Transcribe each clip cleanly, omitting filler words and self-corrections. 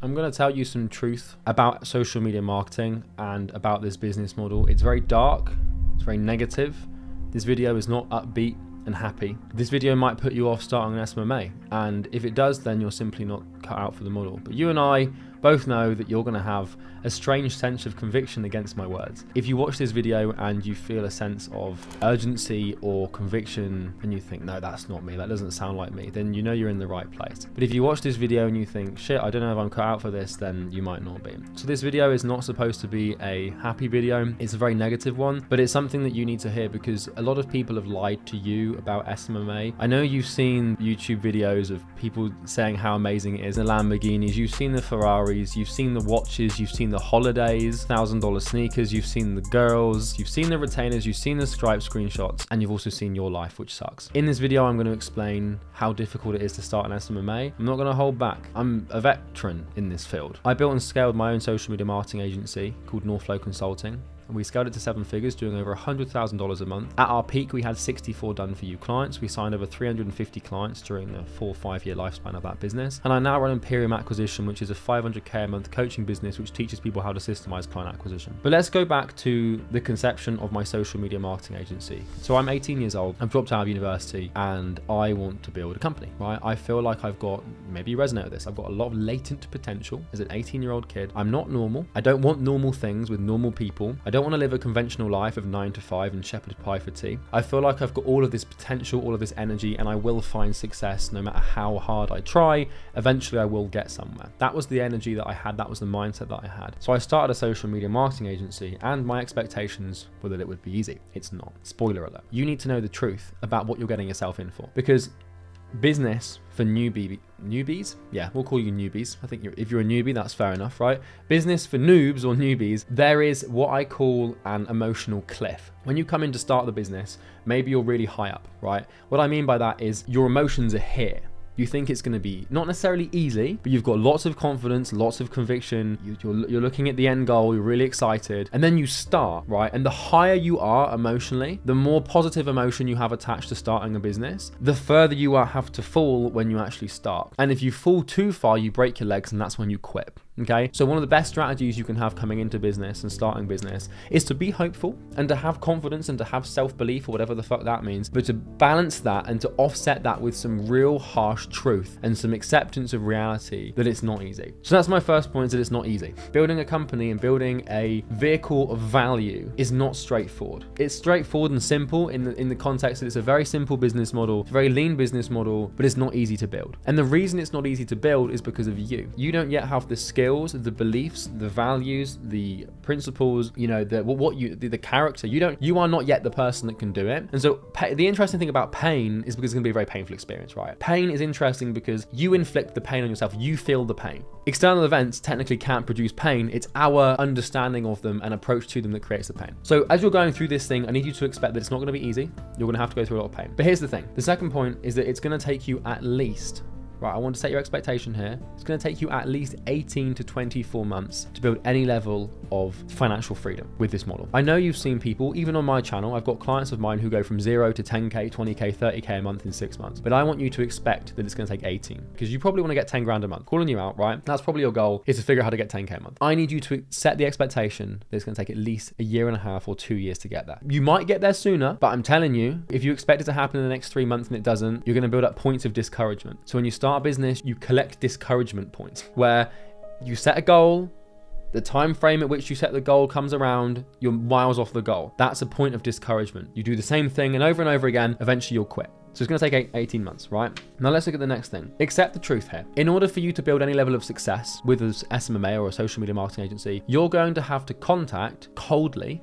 I'm going to tell you some truth about social media marketing and about this business model. It's very dark, it's very negative. This video is not upbeat and happy. This video might put you off starting an SMMA, and if it does, then you're simply not cut out for the model. But you and I both know that you're going to have a strange sense of conviction against my words. If you watch this video and you feel a sense of urgency or conviction and you think, no, that's not me, that doesn't sound like me, then you know you're in the right place. But if you watch this video and you think, shit, I don't know if I'm cut out for this, then you might not be. So this video is not supposed to be a happy video. It's a very negative one, but it's something that you need to hear because a lot of people have lied to you about SMMA. I know you've seen YouTube videos of people saying how amazing it is, the Lamborghinis, you've seen the Ferraris, you've seen the watches, you've seen the holidays, $1,000 sneakers, you've seen the girls, you've seen the retainers, you've seen the Stripe screenshots, and you've also seen your life, which sucks. In this video, I'm going to explain how difficult it is to start an SMMA. I'm not going to hold back. I'm a veteran in this field. I built and scaled my own social media marketing agency called Northflow Consulting. And we scaled it to 7 figures, doing over $100,000 a month. At our peak, we had 64 done for you clients. We signed over 350 clients during the 4 or 5 year lifespan of that business. And I now run Imperium Acquisition, which is a $500K a month coaching business, which teaches people how to systemize client acquisition. But let's go back to the conception of my social media marketing agency. So I'm 18 years old. I've dropped out of university and I want to build a company, right? I feel like I've got, maybe you resonate with this, I've got a lot of latent potential as an 18-year-old kid. I'm not normal. I don't want normal things with normal people. I don't want to live a conventional life of 9 to 5 and shepherd pie for tea. I feel like I've got all of this potential, all of this energy, and I will find success no matter how hard I try. Eventually I will get somewhere. That was the energy that I had. That was the mindset that I had. So I started a social media marketing agency and my expectations were that it would be easy. It's not. Spoiler alert. You need to know the truth about what you're getting yourself in for, because business for newbies? Yeah, we'll call you newbies. I think if you're a newbie, that's fair enough, right? Business for noobs or newbies, there is what I call an emotional cliff. When you come in to start the business, maybe you're really high up, right? What I mean by that is your emotions are here. You think it's going to be not necessarily easy, but you've got lots of confidence, lots of conviction. You're looking at the end goal. You're really excited. And then you start, right? And the higher you are emotionally, the more positive emotion you have attached to starting a business, the further you have to fall when you actually start. And if you fall too far, you break your legs and that's when you quit. Okay, so one of the best strategies you can have coming into business and starting business is to be hopeful and to have confidence and to have self-belief or whatever the fuck that means, but to balance that and to offset that with some real harsh truth and some acceptance of reality that it's not easy. So that's my first point, is that it's not easy. Building a company and building a vehicle of value is not straightforward. It's straightforward and simple in the context that it's a very simple business model, a very lean business model, but it's not easy to build. And the reason it's not easy to build is because of you. You don't yet have the skills, the beliefs, the values, the principles, you know, the character. You are not yet the person that can do it. And so the interesting thing about pain is because it's going to be a very painful experience, right? Pain is interesting because you inflict the pain on yourself. You feel the pain. External events technically can't produce pain. It's our understanding of them and approach to them that creates the pain. So as you're going through this thing, I need you to expect that it's not going to be easy. You're going to have to go through a lot of pain. But here's the thing. The second point is that it's going to take you at least, right, I want to set your expectation here. It's going to take you at least 18 to 24 months to build any level of financial freedom with this model. I know you've seen people, even on my channel, I've got clients of mine who go from 0 to 10K, 20K, 30K a month in 6 months. But I want you to expect that it's going to take 18 because you probably want to get 10 grand a month. Calling you out, right? That's probably your goal, is to figure out how to get 10K a month. I need you to set the expectation that it's going to take at least a year and a half or 2 years to get there. You might get there sooner, but I'm telling you, if you expect it to happen in the next 3 months and it doesn't, you're going to build up points of discouragement. So when you start a business, you collect discouragement points where you set a goal, the time frame at which you set the goal comes around, you're miles off the goal. That's a point of discouragement. You do the same thing and over again, eventually you'll quit. So it's going to take 18 months, right? Now let's look at the next thing. Accept the truth here. In order for you to build any level of success with an SMMA or a social media marketing agency, you're going to have to coldly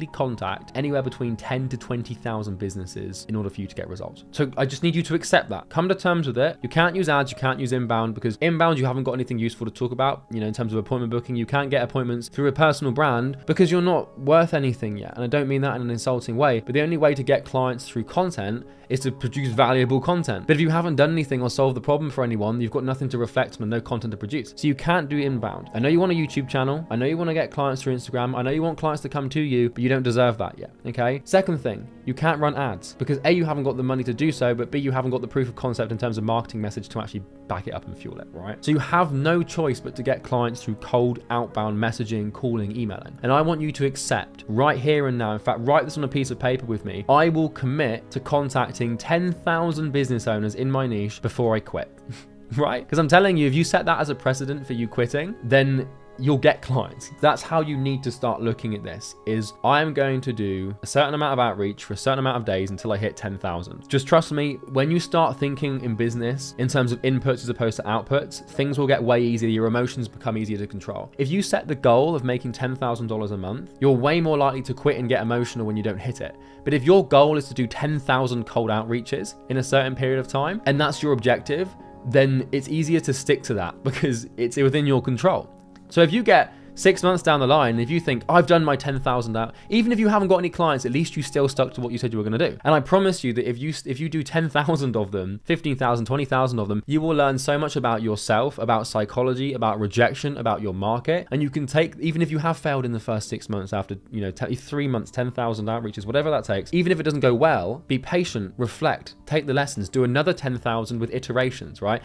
contact anywhere between 10 to 20,000 businesses in order for you to get results. So I just need you to accept that. Come to terms with it. You can't use ads, you can't use inbound, because inbound, you haven't got anything useful to talk about, you know, in terms of appointment booking. You can't get appointments through a personal brand because you're not worth anything yet. And I don't mean that in an insulting way, but the only way to get clients through content is to produce produce valuable content. But if you haven't done anything or solved the problem for anyone, you've got nothing to reflect on and no content to produce. So you can't do inbound. I know you want a YouTube channel. I know you want to get clients through Instagram. I know you want clients to come to you, but you don't deserve that yet, okay? Second thing, you can't run ads because A, you haven't got the money to do so, but B, you haven't got the proof of concept in terms of marketing message to actually back it up and fuel it, right? So you have no choice but to get clients through cold outbound messaging, calling, emailing. And I want you to accept right here and now, in fact, write this on a piece of paper with me, I will commit to contacting 10,000 business owners in my niche before I quit, right? Because I'm telling you, if you set that as a precedent for you quitting, then you'll get clients. That's how you need to start looking at this, is I am going to do a certain amount of outreach for a certain amount of days until I hit 10,000. Just trust me, when you start thinking in business in terms of inputs as opposed to outputs, things will get way easier. Your emotions become easier to control. If you set the goal of making $10,000 a month, you're way more likely to quit and get emotional when you don't hit it. But if your goal is to do 10,000 cold outreaches in a certain period of time, and that's your objective, then it's easier to stick to that because it's within your control. So if you get 6 months down the line, if you think, I've done my 10,000 out, even if you haven't got any clients, at least you still stuck to what you said you were going to do. And I promise you that if you do 10,000 of them, 15,000, 20,000 of them, you will learn so much about yourself, about psychology, about rejection, about your market. And you can take, even if you have failed in the first 6 months after, 3 months, 10,000 outreaches, whatever that takes, even if it doesn't go well, be patient, reflect, take the lessons, do another 10,000 with iterations, right?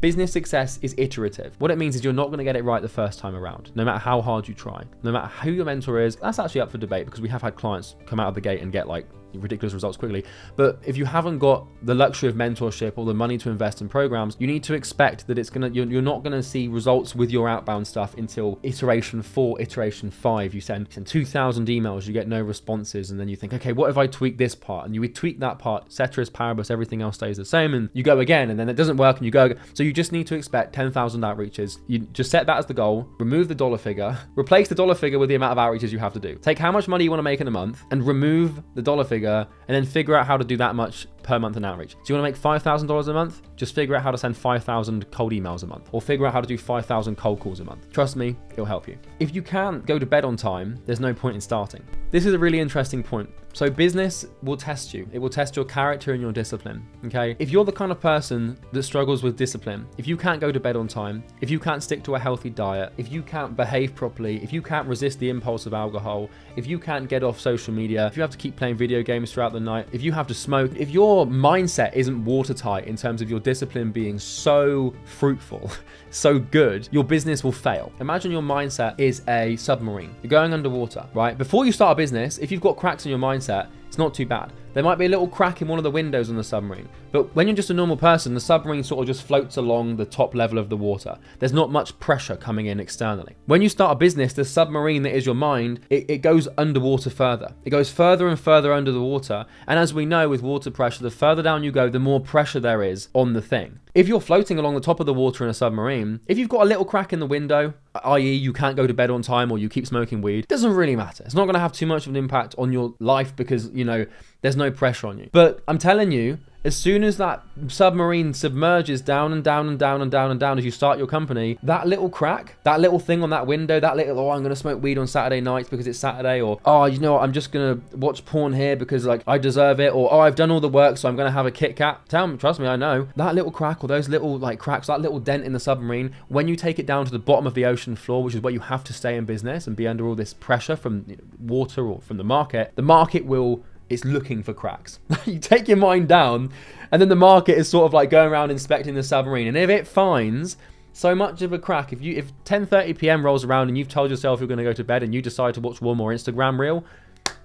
Business success is iterative. What it means is you're not going to get it right the first time around, no matter how hard you try. No matter who your mentor is, that's actually up for debate because we have had clients come out of the gate and get like ridiculous results quickly. But if you haven't got the luxury of mentorship or the money to invest in programs, you need to expect that you're not gonna see results with your outbound stuff until iteration 4, iteration 5. You send 2,000 emails, you get no responses, and then you think, okay, what if I tweak this part? And you would tweak that part, ceteris paribus, everything else stays the same, and you go again, and then it doesn't work, and you go again. So you just need to expect 10,000 outreaches. You just set that as the goal, remove the dollar figure, replace the dollar figure with the amount of outreaches you have to do. Take how much money you want to make in a month and remove the dollar figure, and then figure out how to do that much per month in outreach. So you want to make $5,000 a month? Just figure out how to send 5,000 cold emails a month, or figure out how to do 5,000 cold calls a month. Trust me, it'll help you. If you can't go to bed on time, there's no point in starting. This is a really interesting point. So business will test you. It will test your character and your discipline, okay? If you're the kind of person that struggles with discipline, if you can't go to bed on time, if you can't stick to a healthy diet, if you can't behave properly, if you can't resist the impulse of alcohol, if you can't get off social media, if you have to keep playing video games throughout the night, if you have to smoke, if your mindset isn't watertight in terms of your discipline being so fruitful, so good, your business will fail. Imagine your mindset is a submarine. You're going underwater, right? Before you start a business, if you've got cracks in your mindset, it's not too bad. There might be a little crack in one of the windows on the submarine, but when you're just a normal person, the submarine sort of just floats along the top level of the water. There's not much pressure coming in externally. When you start a business, the submarine that is your mind, it goes underwater further. It goes further and further under the water. And as we know with water pressure, the further down you go, the more pressure there is on the thing. If you're floating along the top of the water in a submarine, if you've got a little crack in the window, i.e. you can't go to bed on time or you keep smoking weed, it doesn't really matter. It's not going to have too much of an impact on your life because, there's no pressure on you. But I'm telling you, as soon as that submarine submerges down and down and down and down and down as you start your company, that little crack, that little thing on that window, that little, oh, I'm going to smoke weed on Saturday nights because it's Saturday, or, oh, you know what, I'm just going to watch porn here because, like, I deserve it, or, oh, I've done all the work, so I'm going to have a Kit Kat. Trust me, I know. That little crack or those little, like, cracks, that little dent in the submarine, when you take it down to the bottom of the ocean floor, which is where you have to stay in business and be under all this pressure from water or from the market will... It's looking for cracks. You take your mind down, and then the market is sort of like going around inspecting the submarine. And if it finds so much of a crack, if 10:30 p.m. rolls around and you've told yourself you're going to go to bed and you decide to watch one more Instagram reel,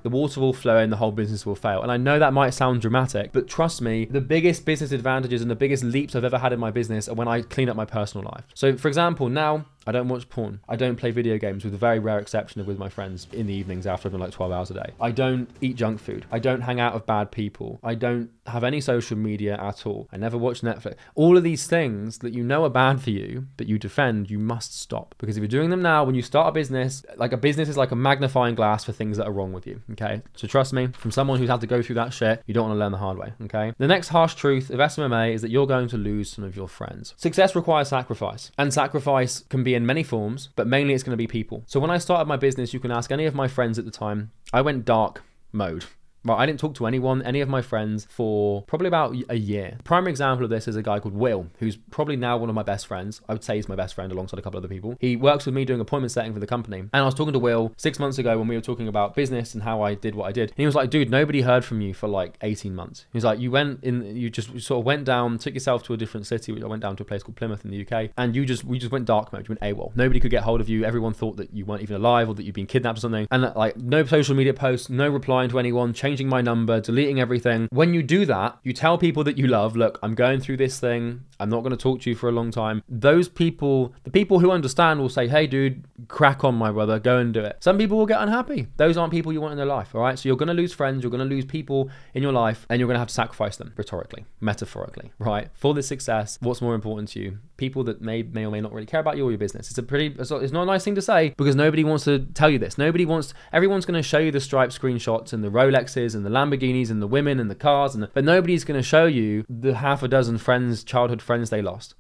the water will flow and the whole business will fail. And I know that might sound dramatic, but trust me, the biggest business advantages and the biggest leaps I've ever had in my business are when I clean up my personal life. So for example, now I don't watch porn. I don't play video games, with a very rare exception of with my friends in the evenings after I've done like 12 hours a day. I don't eat junk food. I don't hang out with bad people. I don't have any social media at all. I never watch Netflix. All of these things that you know are bad for you, but you defend, you must stop. Because if you're doing them now, when you start a business is like a magnifying glass for things that are wrong with you, okay? So trust me, from someone who's had to go through that shit, you don't want to learn the hard way, okay? The next harsh truth of SMMA is that you're going to lose some of your friends. Success requires sacrifice, and sacrifice can be in many forms, but mainly it's going to be people. So when I started my business, you can ask any of my friends at the time, I went dark mode, Right, I didn't talk to any of my friends for probably about a year. Prime example of this is a guy called Will, who's probably now one of my best friends. I would say he's my best friend alongside a couple other people. He works with me doing appointment setting for the company. And I was talking to Will 6 months ago when we were talking about business and how I did what I did. And he was like, dude, nobody heard from you for like 18 months. He was like, you just sort of went down, took yourself to a different city, which I went down to a place called Plymouth in the UK. And we just went dark mode, you went AWOL. Nobody could get hold of you. Everyone thought that you weren't even alive or that you'd been kidnapped or something. And like no social media posts, no replying to anyone, changing my number, deleting everything. When you do that, you tell people that you love, look, I'm going through this thing. I'm not going to talk to you for a long time. Those people, the people who understand will say, hey dude, crack on my brother, go and do it. Some people will get unhappy. Those aren't people you want in their life, all right? So you're going to lose friends, you're going to lose people in your life, and you're going to have to sacrifice them, rhetorically, metaphorically, right? For this success, what's more important to you? People that may or may not really care about you or your business. It's not a nice thing to say because nobody wants to tell you this. Everyone's going to show you the Stripe screenshots and the Rolexes and the Lamborghinis and the women and the cars, but nobody's going to show you the half a dozen friends, childhood friends they lost.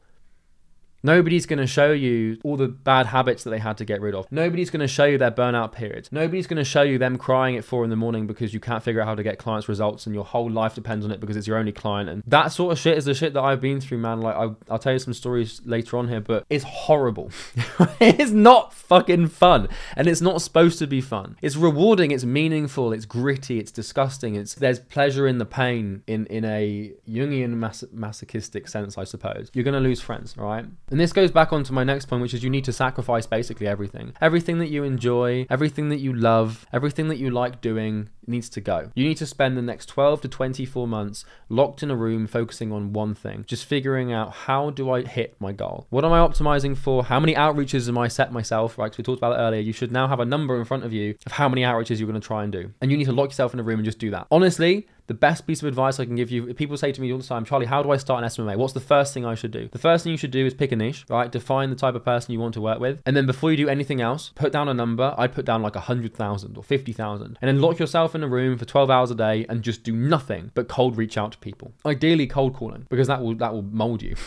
Nobody's going to show you all the bad habits that they had to get rid of. Nobody's going to show you their burnout periods. Nobody's going to show you them crying at 4 a.m. because you can't figure out how to get clients results and your whole life depends on it because it's your only client. And that sort of shit is the shit that I've been through, man. Like I'll tell you some stories later on here, but it's horrible. It's not fucking fun. And it's not supposed to be fun. It's rewarding. It's meaningful. It's gritty. It's disgusting. There's pleasure in the pain in a Jungian masochistic sense, I suppose. You're going to lose friends, all right? And this goes back onto my next point, which is you need to sacrifice basically everything. Everything that you enjoy, everything that you love, everything that you like doing needs to go. You need to spend the next 12 to 24 months locked in a room focusing on one thing, just figuring out how do I hit my goal? What am I optimizing for? How many outreaches am I set myself, right? Because we talked about it earlier. You should now have a number in front of you of how many outreaches you're going to try and do. And you need to lock yourself in a room and just do that. Honestly, the best piece of advice I can give you, people say to me all the time, Charlie, how do I start an SMMA? What's the first thing I should do? The first thing you should do is pick a niche, right? Define the type of person you want to work with. And then before you do anything else, put down a number. I'd put down like 100,000 or 50,000. And then lock yourself in a room for 12 hours a day and just do nothing but cold reach out to people. Ideally cold calling, because that will mold you.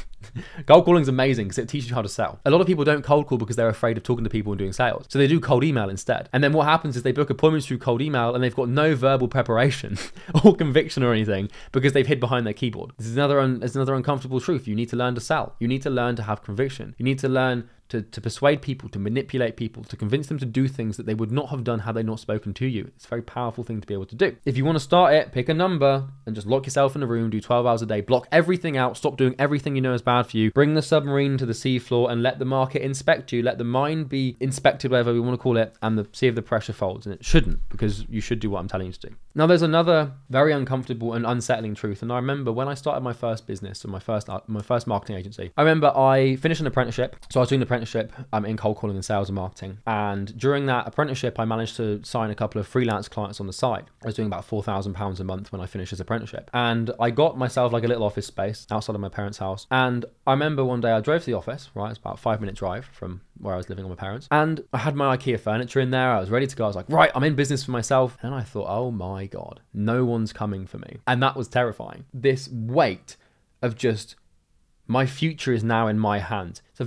Cold calling is amazing because it teaches you how to sell. A lot of people don't cold call because they're afraid of talking to people and doing sales. So they do cold email instead. And then what happens is they book appointments through cold email and they've got no verbal preparation or conviction or anything because they've hid behind their keyboard. This is another uncomfortable truth. You need to learn to sell. You need to learn to have conviction. You need to learn to persuade people, to manipulate people, to convince them to do things that they would not have done had they not spoken to you. It's a very powerful thing to be able to do. If you want to start it, pick a number and just lock yourself in a room, do 12 hours a day, block everything out, stop doing everything you know is bad for you, bring the submarine to the seafloor and let the market inspect you, let the mind be inspected, whatever we want to call it, and see if the pressure folds. And it shouldn't, because you should do what I'm telling you to do. Now, there's another very uncomfortable and unsettling truth. And I remember when I started my first business, or my first marketing agency, I remember I finished an apprenticeship. So I was doing the apprenticeship in cold calling and sales and marketing. And during that apprenticeship, I managed to sign a couple of freelance clients on the side. I was doing about £4,000 a month when I finished this apprenticeship. And I got myself like a little office space outside of my parents' house. And I remember one day I drove to the office, right? It's about a 5-minute drive from where I was living with my parents. And I had my IKEA furniture in there. I was ready to go. I was like, right, I'm in business for myself. And I thought, oh my God, no one's coming for me. And that was terrifying. This weight of just, my future is now in my hands. It's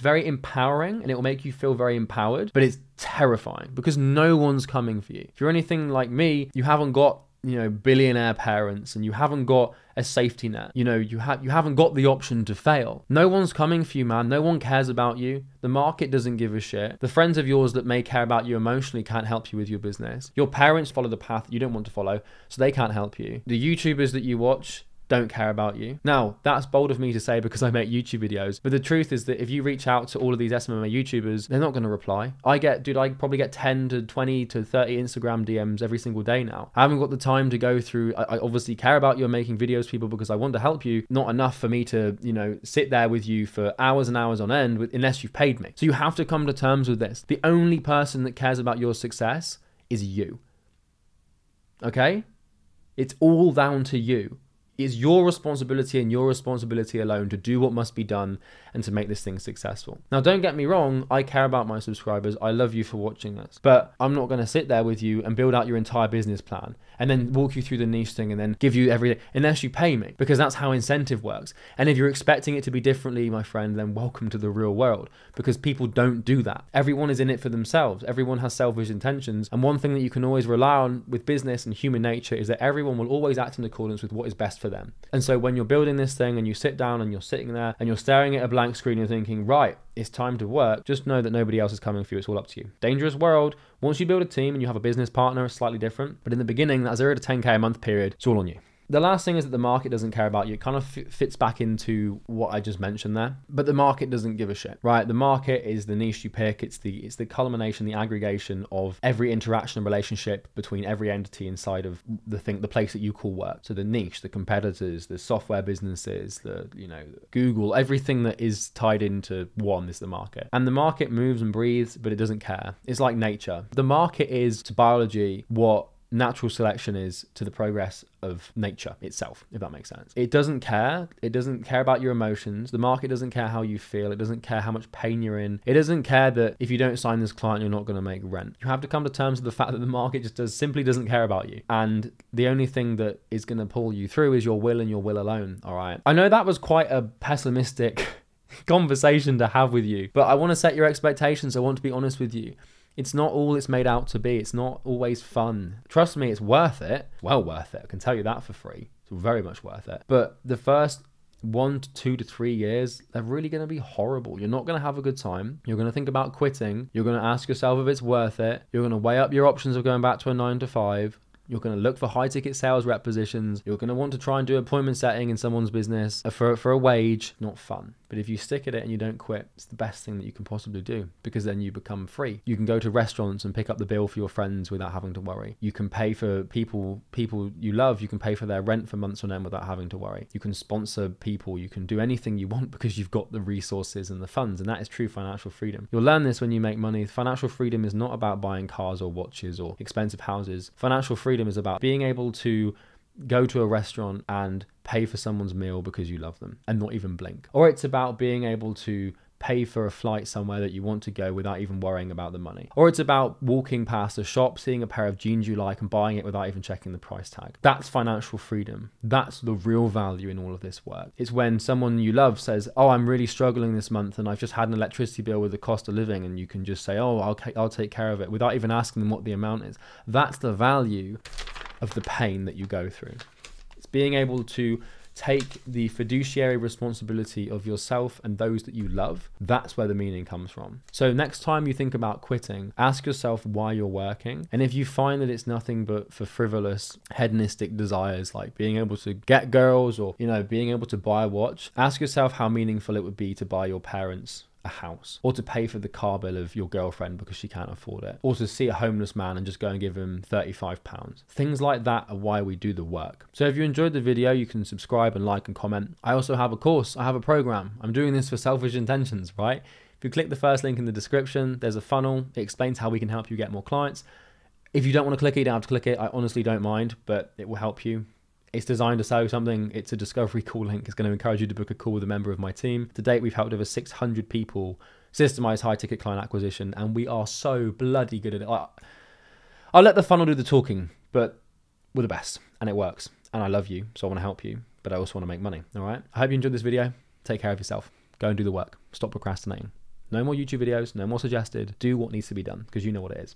very empowering and it will make you feel very empowered, but it's terrifying because no one's coming for you. If you're anything like me, you haven't got, billionaire parents and you haven't got a safety net. You haven't got the option to fail. No one's coming for you, man. No one cares about you. The market doesn't give a shit. The friends of yours that may care about you emotionally can't help you with your business. Your parents follow the path you don't want to follow, so they can't help you. The YouTubers that you watch don't care about you. Now, that's bold of me to say because I make YouTube videos, but the truth is that if you reach out to all of these SMMA YouTubers, they're not going to reply. I probably get 10 to 20 to 30 Instagram DMs every single day now. I haven't got the time to go through. I obviously care about you making videos, people, because I want to help you. Not enough for me to, sit there with you for hours and hours on end unless you've paid me. So you have to come to terms with this. The only person that cares about your success is you. Okay? It's all down to you. It's your responsibility and your responsibility alone to do what must be done and to make this thing successful. Now, don't get me wrong, I care about my subscribers. I love you for watching this, but I'm not going to sit there with you and build out your entire business plan and then walk you through the niche thing and then give you everything unless you pay me, because that's how incentive works. And if you're expecting it to be differently, my friend, then welcome to the real world, because people don't do that. Everyone is in it for themselves. Everyone has selfish intentions. And one thing that you can always rely on with business and human nature is that everyone will always act in accordance with what is best for them. And so when you're building this thing and you sit down and you're sitting there and you're staring at a blank screen and thinking, right, it's time to work, just know that nobody else is coming for you. It's all up to you. Dangerous world. Once you build a team and you have a business partner, it's slightly different. But in the beginning, that 0 to 10K a month period, it's all on you. The last thing is that the market doesn't care about you. It kind of fits back into what I just mentioned there, but the market doesn't give a shit, right? The market is the niche you pick. It's the culmination, the aggregation of every interaction and relationship between every entity inside of the place that you call work. So the niche, the competitors, the software businesses, Google, everything that is tied into one is the market. And the market moves and breathes, but it doesn't care. It's like nature. The market is to biology what natural selection is to the progress of nature itself, if that makes sense. It doesn't care. It doesn't care about your emotions. The market doesn't care how you feel. It doesn't care how much pain you're in. It doesn't care that if you don't sign this client, you're not going to make rent. You have to come to terms with the fact that the market just simply doesn't care about you. And the only thing that is going to pull you through is your will and your will alone. All right. I know that was quite a pessimistic conversation to have with you, but I want to set your expectations. I want to be honest with you. It's not all it's made out to be. It's not always fun. Trust me, it's worth it. Well worth it. I can tell you that for free. It's very much worth it. But the first 1 to 2 to 3 years, they're really going to be horrible. You're not going to have a good time. You're going to think about quitting. You're going to ask yourself if it's worth it. You're going to weigh up your options of going back to a 9 to 5. You're going to look for high ticket sales rep positions. You're going to want to try and do appointment setting in someone's business for a wage. Not fun. But if you stick at it and you don't quit, it's the best thing that you can possibly do, because then you become free. You can go to restaurants and pick up the bill for your friends without having to worry. You can pay for people you love. You can pay for their rent for months on end without having to worry. You can sponsor people. You can do anything you want because you've got the resources and the funds. And that is true financial freedom. You'll learn this when you make money. Financial freedom is not about buying cars or watches or expensive houses. Financial freedom is about being able to go to a restaurant and pay for someone's meal because you love them and not even blink. Or it's about being able to pay for a flight somewhere that you want to go without even worrying about the money. Or it's about walking past a shop, seeing a pair of jeans you like and buying it without even checking the price tag. That's financial freedom. That's the real value in all of this work. It's when someone you love says, oh, I'm really struggling this month and I've just had an electricity bill with the cost of living, and you can just say, oh, I'll take care of it without even asking them what the amount is. That's the value of the pain that you go through. It's being able to take the fiduciary responsibility of yourself and those that you love. That's where the meaning comes from. So next time you think about quitting, ask yourself why you're working. And if you find that it's nothing but for frivolous, hedonistic desires, like being able to get girls or, being able to buy a watch, ask yourself how meaningful it would be to buy your parents a house, or to pay for the car bill of your girlfriend because she can't afford it, or to see a homeless man and just go and give him £35. Things like that are why we do the work. So if you enjoyed the video, you can subscribe and like and comment. I also have a course. I have a program. I'm doing this for selfish intentions, right? If you click the first link in the description, there's a funnel. It explains how we can help you get more clients. If you don't want to click it, you don't have to click it. I honestly don't mind, but it will help you. It's designed to sell you something. It's a discovery call link. It's going to encourage you to book a call with a member of my team. To date, we've helped over 600 people systemize high ticket client acquisition, and we are so bloody good at it. I'll let the funnel do the talking, but we're the best and it works. And I love you, so I want to help you, but I also want to make money. All right. I hope you enjoyed this video. Take care of yourself. Go and do the work. Stop procrastinating. No more YouTube videos, no more suggested. Do what needs to be done because you know what it is.